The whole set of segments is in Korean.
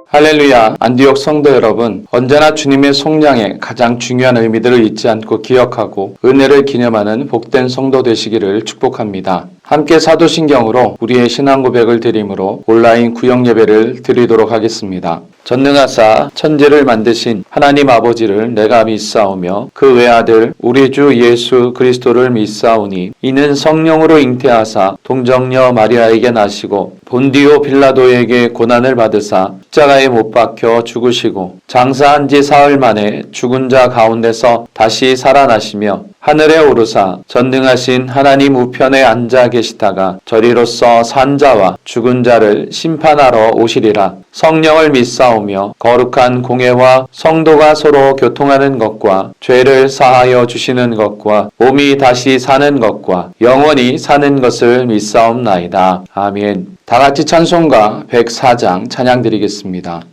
할렐루야, 안디옥 성도 여러분, 언제나 주님의 속량에 가장 중요한 의미들을 잊지 않고 기억하고 은혜를 기념하는 복된 성도 되시기를 축복합니다. 함께 사도신경으로 우리의 신앙 고백을 드림으로 온라인 구역 예배를 드리도록 하겠습니다. 전능하사 천지를 만드신 하나님 아버지를 내가 믿사오며 그 외아들 우리 주 예수 그리스도를 믿사오니 이는 성령으로 잉태하사 동정녀 마리아에게 나시고 본디오 빌라도에게 고난을 받으사 십자가에 못 박혀 죽으시고 장사한 지 사흘 만에 죽은 자 가운데서 다시 살아나시며 하늘에 오르사 전능하신 하나님 우편에 앉아 계시다가 저리로서 산 자와 죽은 자를 심판하러 오시리라. 성령을 믿사오며 거룩한 공회와 성도가 서로 교통하는 것과 죄를 사하여 주시는 것과 몸이 다시 사는 것과 영원히 사는 것을 믿사옵나이다. 아멘. 다같이 찬송가 104장 찬양 드리겠습니다.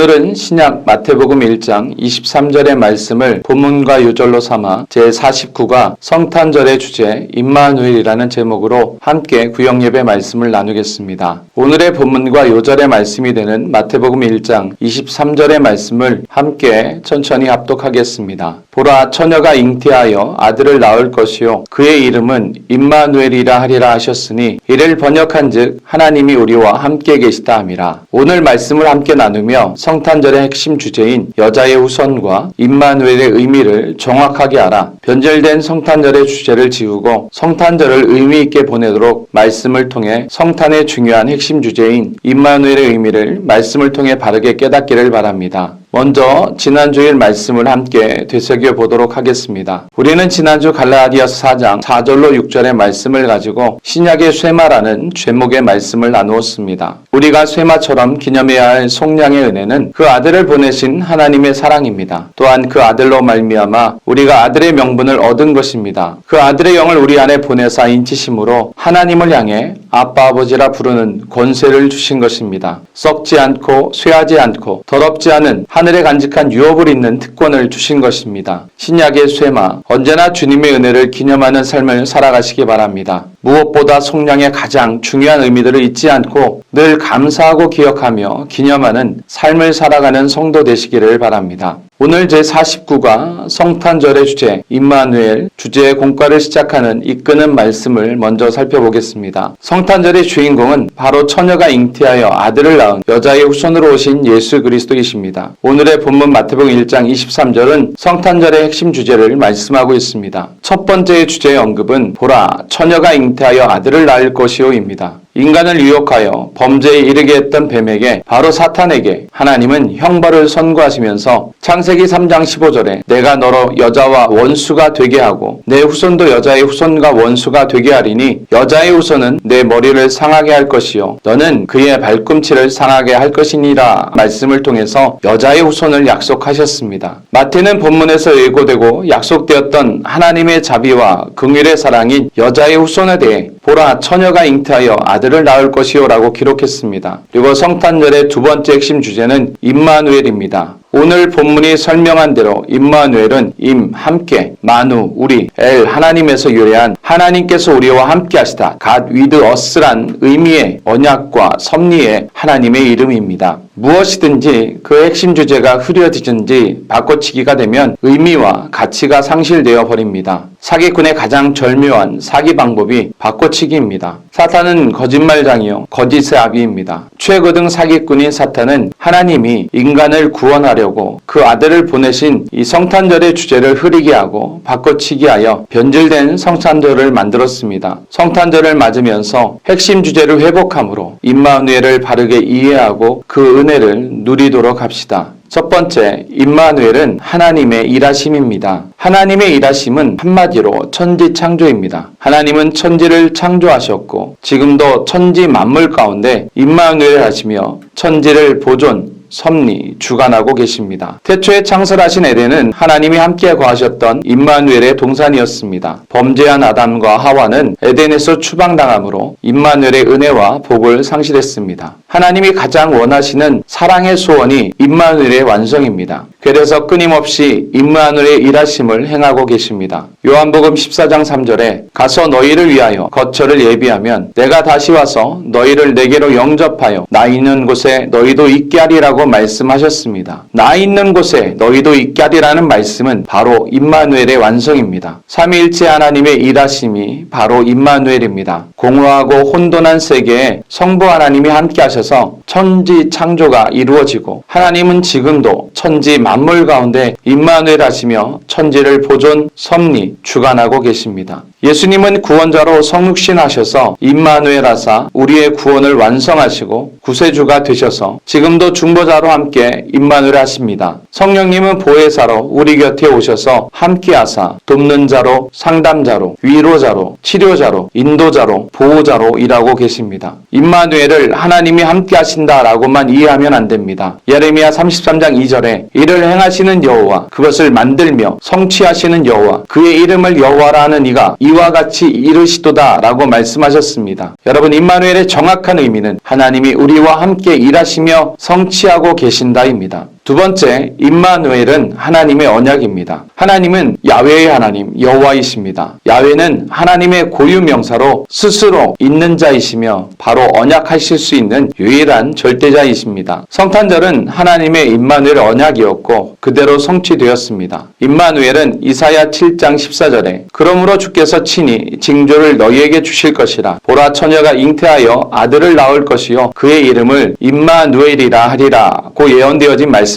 오늘은 신약 마태복음 1장 23절의 말씀을 본문과 요절로 삼아 제49가 성탄절의 주제 임마누엘이라는 제목으로 함께 구역예배 말씀을 나누겠습니다. 오늘의 본문과 요절의 말씀이 되는 마태복음 1장 23절의 말씀을 함께 천천히 합독하겠습니다. 보라, 처녀가 잉태하여 아들을 낳을 것이요 그의 이름은 임마누엘이라 하리라 하셨으니 이를 번역한즉 하나님이 우리와 함께 계시다 함이라. 오늘 말씀을 함께 나누며 성탄절의 핵심 주제인 여자의 후손과 임마누엘의 의미를 정확하게 알아 변절된 성탄절의 주제를 지우고 성탄절을 의미 있게 보내도록 말씀을 통해 성탄의 중요한 핵심 주제인 임마누엘의 의미를 말씀을 통해 바르게 깨닫기를 바랍니다. 먼저 지난주일 말씀을 함께 되새겨 보도록 하겠습니다. 우리는 지난주 갈라디아서 4장 4절로 6절의 말씀을 가지고 신약의 쇠마라는 제목의 말씀을 나누었습니다. 우리가 쇠마처럼 기념해야 할 속량의 은혜는 그 아들을 보내신 하나님의 사랑입니다. 또한 그 아들로 말미암아 우리가 아들의 명분을 얻은 것입니다. 그 아들의 영을 우리 안에 보내사 인치심으로 하나님을 향해 아빠 아버지라 부르는 권세를 주신 것입니다. 썩지 않고 쇠하지 않고 더럽지 않은 하늘에 간직한 유업을 잇는 특권을 주신 것입니다. 신약의 쇠마, 언제나 주님의 은혜를 기념하는 삶을 살아가시기 바랍니다. 무엇보다 속량의 가장 중요한 의미들을 잊지 않고 늘 감사하고 기억하며 기념하는 삶을 살아가는 성도 되시기를 바랍니다. 오늘 제49가 성탄절의 주제 임마누엘 주제의 공과를 시작하는 이끄는 말씀을 먼저 살펴보겠습니다. 성탄절의 주인공은 바로 처녀가 잉태하여 아들을 낳은 여자의 후손으로 오신 예수 그리스도이십니다. 오늘의 본문 마태복음 1장 23절은 성탄절의 핵심 주제를 말씀하고 있습니다. 첫 번째 주제의 언급은 보라, 처녀가 잉태하여 아들을 낳을 것이요입니다. 인간을 유혹하여 범죄에 이르게 했던 뱀에게, 바로 사탄에게 하나님은 형벌을 선고하시면서 창세기 3장 15절에 내가 너로 여자와 원수가 되게 하고 내 후손도 여자의 후손과 원수가 되게 하리니 여자의 후손은 내 머리를 상하게 할 것이요 너는 그의 발꿈치를 상하게 할 것이니라 말씀을 통해서 여자의 후손을 약속하셨습니다. 마태는 본문에서 예고되고 약속되었던 하나님의 자비와 긍휼의 사랑인 여자의 후손에 대해 보라, 처녀가 잉태하여 아들을 낳을 것이요 라고 기록했습니다. 그리고 성탄절의 두 번째 핵심 주제는 임마누엘입니다. 오늘 본문이 설명한 대로 임마누엘은 함께, 마누, 우리, 하나님에서 유래한 하나님께서 우리와 함께 하시다, God with us란 의미의 언약과 섭리의 하나님의 이름입니다. 무엇이든지 그 핵심 주제가 흐려지든지 바꿔치기가 되면 의미와 가치가 상실되어 버립니다. 사기꾼의 가장 절묘한 사기 방법이 바꿔치기입니다. 사탄은 거짓말장이요 거짓의 아비입니다. 최고등 사기꾼인 사탄은 하나님이 인간을 구원하려고 그 아들을 보내신 이 성탄절의 주제를 흐리게 하고 바꿔치기 하여 변질된 성탄절을 만들었습니다. 성탄절을 맞으면서 핵심 주제를 회복함으로 임마누엘을 바르게 이해하고 그 은혜를 누리도록 합시다. 첫 번째, 임마누엘은 하나님의 일하심입니다. 하나님의 일하심은 한마디로 천지 창조입니다. 하나님은 천지를 창조하셨고 지금도 천지 만물 가운데 임마누엘 하시며 천지를 보존, 섭리, 주관하고 계십니다. 태초에 창설하신 에덴은 하나님이 함께 거하셨던 임마누엘의 동산이었습니다. 범죄한 아담과 하와는 에덴에서 추방당함으로 임마누엘의 은혜와 복을 상실했습니다. 하나님이 가장 원하시는 사랑의 소원이 임마누엘의 완성입니다. 그래서 끊임없이 임마누엘의 일하심을 행하고 계십니다. 요한복음 14장 3절에 가서 너희를 위하여 거처를 예비하면 내가 다시 와서 너희를 내게로 영접하여 나 있는 곳에 너희도 있게 하리라고 말씀하셨습니다. 나 있는 곳에 너희도 있게 하리라는 말씀은 바로 임마누엘의 완성입니다. 삼위일체 하나님의 일하심이 바로 임마누엘입니다. 공허하고 혼돈한 세계에 성부 하나님이 함께 하셔서 천지 창조가 이루어지고 하나님은 지금도 천지 만물 가운데 임마누엘 하시며 천지를 보존, 섭리, 주관하고 계십니다. 예수님은 구원자로 성육신하셔서 임마누엘 하사 우리의 구원을 완성하시고 구세주가 되셔서 지금도 중보자로 함께 임마누엘 하십니다. 성령님은 보혜사로 우리 곁에 오셔서 함께 하사 돕는 자로, 상담자로, 위로자로, 치료자로, 인도자로, 보호자로 일하고 계십니다. 임마누엘을 하나님이 함께 하신다라고만 이해하면 안 됩니다. 예레미야 33장 2절에 이를 행하시는 여호와, 그것을 만들며 성취하시는 여호와, 그의 이름을 여호와라 하는 이가 이 이와 같이 이르시도다 라고 말씀하셨습니다. 여러분, 임마누엘의 정확한 의미는 하나님이 우리와 함께 일하시며 성취하고 계신다입니다. 두 번째, 임마누엘은 하나님의 언약입니다. 하나님은 야훼의 하나님 여호와이십니다. 야훼는 하나님의 고유명사로 스스로 있는 자이시며 바로 언약하실 수 있는 유일한 절대자이십니다. 성탄절은 하나님의 임마누엘 언약이었고 그대로 성취되었습니다. 임마누엘은 이사야 7장 14절에 그러므로 주께서 친히 징조를 너희에게 주실 것이라. 보라, 처녀가 잉태하여 아들을 낳을 것이요 그의 이름을 임마누엘이라 하리라고 예언되어진 말씀입니다.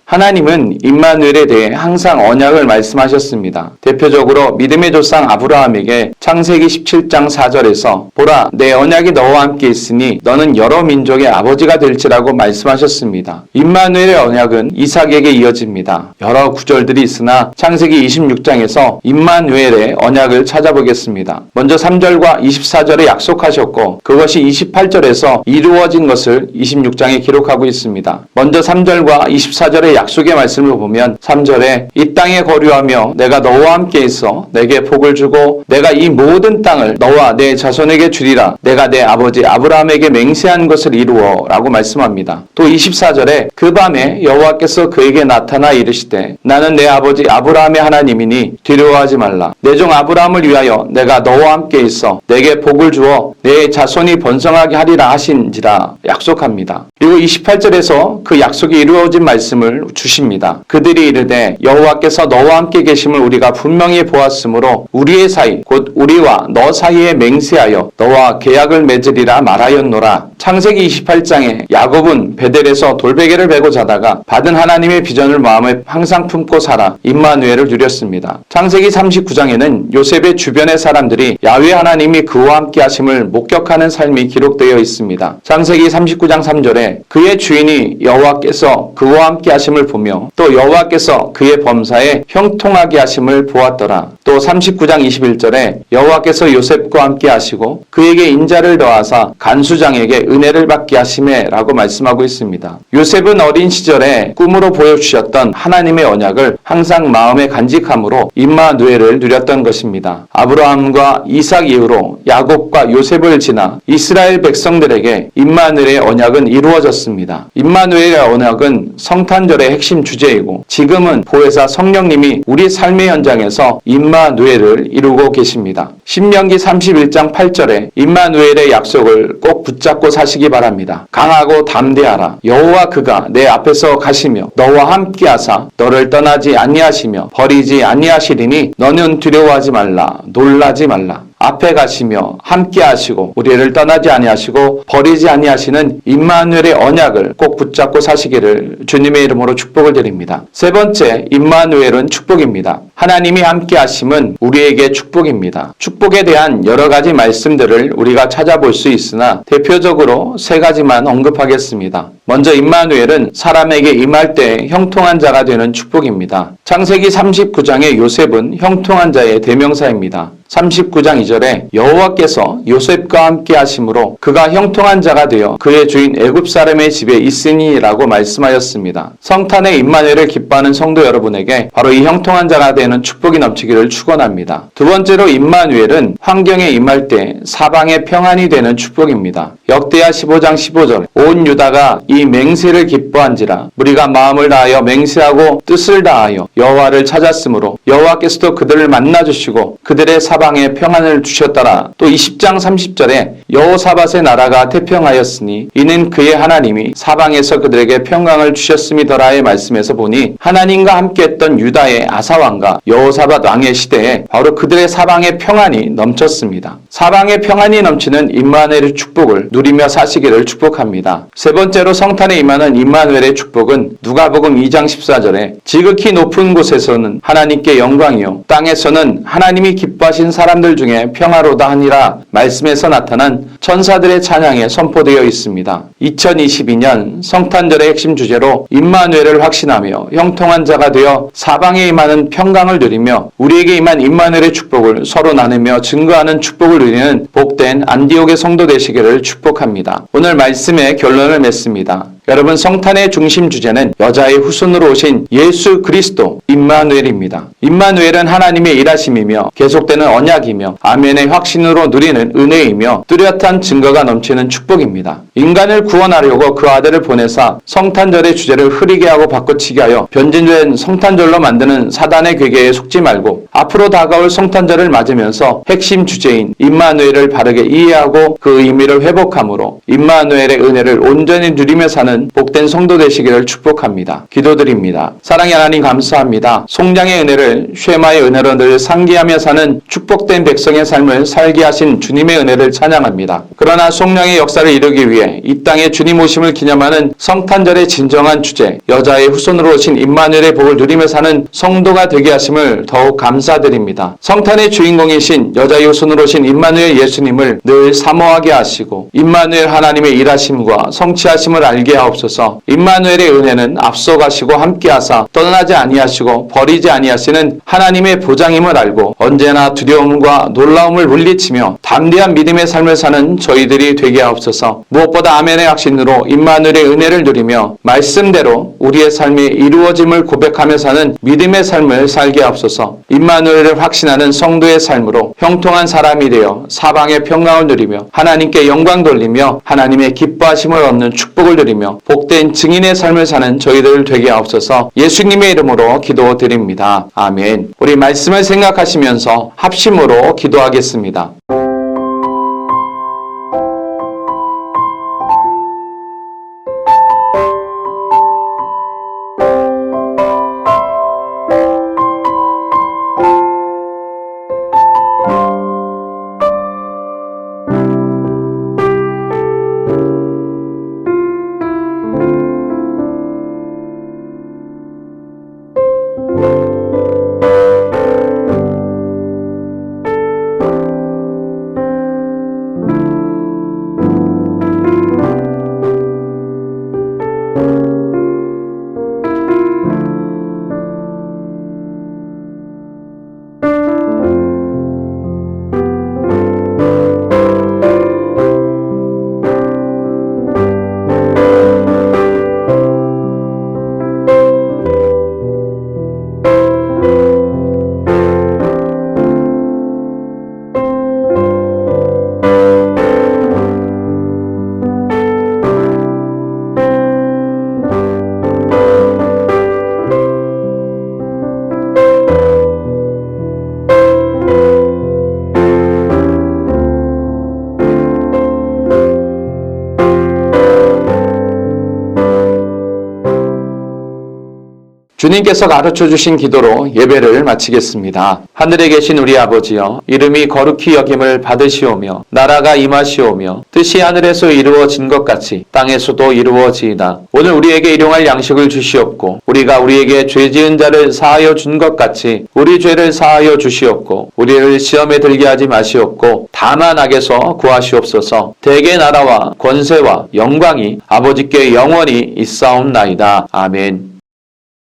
하나님은 임마누엘에 대해 항상 언약을 말씀하셨습니다. 대표적으로 믿음의 조상 아브라함에게 창세기 17장 4절에서 보라, 내 언약이 너와 함께 있으니 너는 여러 민족의 아버지가 될지라고 말씀하셨습니다. 임마누엘의 언약은 이삭에게 이어집니다. 여러 구절들이 있으나 창세기 26장에서 임마누엘의 언약을 찾아보겠습니다. 먼저 3절과 24절에 약속하셨고 그것이 28절에서 이루어진 것을 26장에 기록하고 있습니다. 먼저 3절과 24절의 약속의 말씀을 보면 3절에 이 땅에 거류하며 내가 너와 함께 있어 내게 복을 주고 내가 이 모든 땅을 너와 내 자손에게 주리라. 내가 내 아버지 아브라함에게 맹세한 것을 이루어 라고 말씀합니다. 또 24절에 그 밤에 여호와께서 그에게 나타나 이르시되 나는 내 아버지 아브라함의 하나님이니 두려워하지 말라. 내 종 아브라함을 위하여 내가 너와 함께 있어 내게 복을 주어 내 자손이 번성하게 하리라 하신지라 약속합니다. 그리고 28절에서 그 약속이 이루어진 말씀을 주십니다. 그들이 이르되 여호와께서 너와 함께 계심을 우리가 분명히 보았으므로 우리의 사이 곧 우리와 너 사이에 맹세하여 너와 계약을 맺으리라 말하였노라. 창세기 28장에 야곱은 베델에서 돌베개를 베고 자다가 받은 하나님의 비전을 마음에 항상 품고 살아 임마누엘을 누렸습니다. 창세기 39장에는 요셉의 주변의 사람들이 야훼 하나님이 그와 함께 하심을 목격하는 삶이 기록되어 있습니다. 창세기 39장 3절에 그의 주인이 여호와께서 그와 함께 하심을 보며 또 여호와께서 그의 범사에 형통하게 하심을 보았더라. 또 39장 21절에 여호와께서 요셉과 함께 하시고 그에게 인자를 더하사 간수장에게 은혜를 받게 하심에 라고 말씀하고 있습니다. 요셉은 어린 시절에 꿈으로 보여주셨던 하나님의 언약을 항상 마음에 간직함으로 임마누엘을 누렸던 것입니다. 아브라함과 이삭 이후로 야곱과 요셉을 지나 이스라엘 백성들에게 임마누엘의 언약은 이루어졌습니다. 임마누엘의 언약은 성탄절의 핵심 주제이고 지금은 보혜사 성령님이 우리 삶의 현장에서 임마누엘을 이루고 계십니다. 신명기 31장 8절에 임마누엘의 약속을 꼭 붙잡고 사시기 바랍니다. 강하고 담대하라. 여호와 그가 내 앞에서 가시며 너와 함께 하사 너를 떠나지 아니하시며 버리지 아니하시리니 너는 두려워하지 말라. 놀라지 말라. 앞에 가시며 함께 하시고 우리를 떠나지 아니하시고 버리지 아니하시는 임마누엘의 언약을 꼭 붙잡고 사시기를 주님의 이름으로 축복을 드립니다. 세 번째, 임마누엘은 축복입니다. 하나님이 함께 하심은 우리에게 축복입니다. 축복에 대한 여러 가지 말씀들을 우리가 찾아볼 수 있으나 대표적으로 세 가지만 언급하겠습니다. 먼저 임마누엘은 사람에게 임할 때 형통한 자가 되는 축복입니다. 창세기 39장의 요셉은 형통한 자의 대명사입니다. 39장 2절에 여호와께서 요셉과 함께 하심으로 그가 형통한 자가 되어 그의 주인 애굽 사람의 집에 있으니 라고 말씀하였습니다. 성탄의 임마누엘을 기뻐하는 성도 여러분에게 바로 이 형통한 자가 되는 축복이 넘치기를 축원합니다. 두 번째로 임마누엘은 환경에 임할 때 사방에 평안이 되는 축복입니다. 역대하 15장 15절 온 유다가 이 맹세를 기뻐한지라 무리가 마음을 다하여 맹세하고 뜻을 다하여 여호와를 찾았으므로 여호와께서도 그들을 만나주시고 그들의 사방에 평안을 주셨더라. 또 20장 30절에 여호사밧의 나라가 태평하였으니 이는 그의 하나님이 사방에서 그들에게 평강을 주셨음이더라의 말씀에서 보니 하나님과 함께했던 유다의 아사왕과 여호사밧 왕의 시대에 바로 그들의 사방에 평안이 넘쳤습니다. 사방에 평안이 넘치는 임마누엘의 축복을 누리며 사시기를 축복합니다. 세 번째로 성탄에 임하는 임마누엘의 축복은 누가복음 2장 14절에 지극히 높은 곳에서는 하나님께 영광이요 땅에서는 하나님이 기뻐하신 사람들 중에 평화로다 하니라 말씀에서 나타난 천사들의 찬양에 선포되어 있습니다. 2022년 성탄절의 핵심 주제로 임마누엘을 확신하며 형통한 자가 되어 사방에 임하는 평강을 누리며 우리에게 임한 임마누엘의 축복을 서로 나누며 증거하는 축복을 누리는 복된 안디옥의 성도 되시기를 축복합니다. 오늘 말씀의 결론을 맺습니다. 여러분, 성탄의 중심 주제는 여자의 후손으로 오신 예수 그리스도 임마누엘입니다. 임마누엘은 하나님의 일하심이며 계속되는 언약이며 아멘의 확신으로 누리는 은혜이며 뚜렷한 증거가 넘치는 축복입니다. 인간을 구원하려고 그 아들을 보내사 성탄절의 주제를 흐리게 하고 바꿔치기 하여 변질된 성탄절로 만드는 사단의 괴계에 속지 말고 앞으로 다가올 성탄절을 맞으면서 핵심 주제인 임마누엘을 바르게 이해하고 그 의미를 회복함으로 임마누엘의 은혜를 온전히 누리며 사는 복된 성도 되시기를 축복합니다. 기도드립니다. 사랑의 하나님, 감사합니다. 송장의 은혜를 쉐마의 은혜로 늘 상기하며 사는 축복된 백성의 삶을 살게 하신 주님의 은혜를 찬양합니다. 그러나 송량의 역사를 이루기 위해 이 땅에 주님 오심을 기념하는 성탄절의 진정한 주제, 여자의 후손으로 오신 임마누엘의 복을 누리며 사는 성도가 되게 하심을 더욱 감사드립니다. 성탄의 주인공이신 여자의 후손으로 오신 임마누엘 예수님을 늘 사모하게 하시고 임마누엘 하나님의 일하심과 성취하심을 알게 하옵소서. 임마누엘의 은혜는 앞서가시고 함께하사 떠나지 아니하시고 버리지 아니하시는 하나님의 보장임을 알고 언제나 두려움과 놀라움을 물리치며 담대한 믿음의 삶을 사는 저희들이 되게 하옵소서. 무엇보다 아멘의 확신으로 임마누엘의 은혜를 누리며 말씀대로 우리의 삶이 이루어짐을 고백하며 사는 믿음의 삶을 살게 하옵소서. 임마누엘을 확신하는 성도의 삶으로 형통한 사람이 되어 사방의 평강을 누리며 하나님께 영광 돌리며 하나님의 기뻐하심을 얻는 축복을 누리며 복된 증인의 삶을 사는 저희들 되게 하옵소서. 예수님의 이름으로 기도드립니다. 아멘. 우리 말씀을 생각하시면서 합심으로 기도하겠습니다. 주님께서 가르쳐 주신 기도로 예배를 마치겠습니다. 하늘에 계신 우리 아버지여, 이름이 거룩히 여김을 받으시오며 나라가 임하시오며 뜻이 하늘에서 이루어진 것 같이 땅에서도 이루어지이다. 오늘 우리에게 일용할 양식을 주시옵고 우리가 우리에게 죄 지은 자를 사하여 준 것 같이 우리 죄를 사하여 주시옵고 우리를 시험에 들게 하지 마시옵고 다만 악에서 구하시옵소서. 대개 나라와 권세와 영광이 아버지께 영원히 있사옵나이다. 아멘.